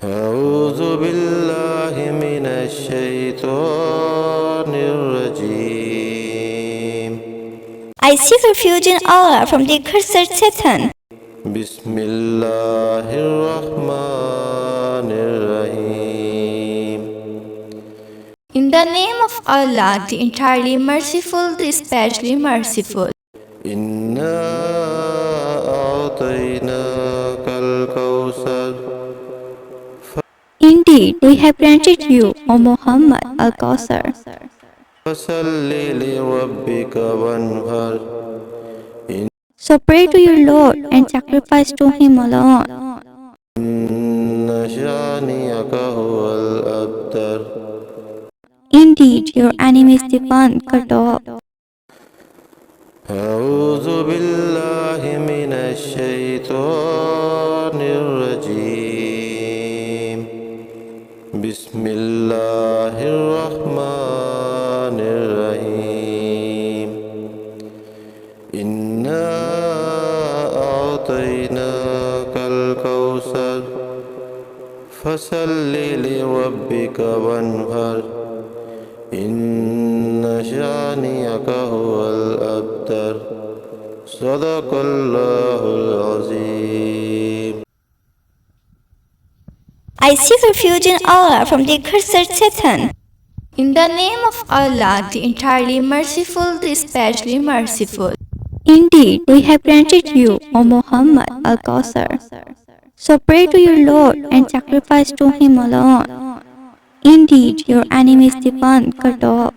أعوذ بالله من الشيطان الرجيم. I seek refuge in Allah from the accursed Satan. بسم الله الرحمن الرحيم. In the name of Allah, the entirely merciful, the especially merciful. إنا أعطيناك الكوثر. Indeed, we have granted you, O Muhammad, Al-Kawthar. فصل لربك وانحر. So pray to your Lord and sacrifice to Him alone. إن شانئك هو الأبتر. Indeed, your enemy is the one cut off. أعوذ بالله من الشيطان الرجيم. بسم الله الرحمن الرحيم. إنا أعطيناك الكوثر. فصل لربك وانحر. إن شانئك هو الأبتر. صدق الله العظيم. I seek refuge in Allah from the accursed Satan. In the name of Allah, the entirely merciful, the especially merciful. Indeed, we have granted you, O Muhammad, Al-Kawthar. So pray to your Lord and sacrifice to Him alone. Indeed, your enemy is the one cut off.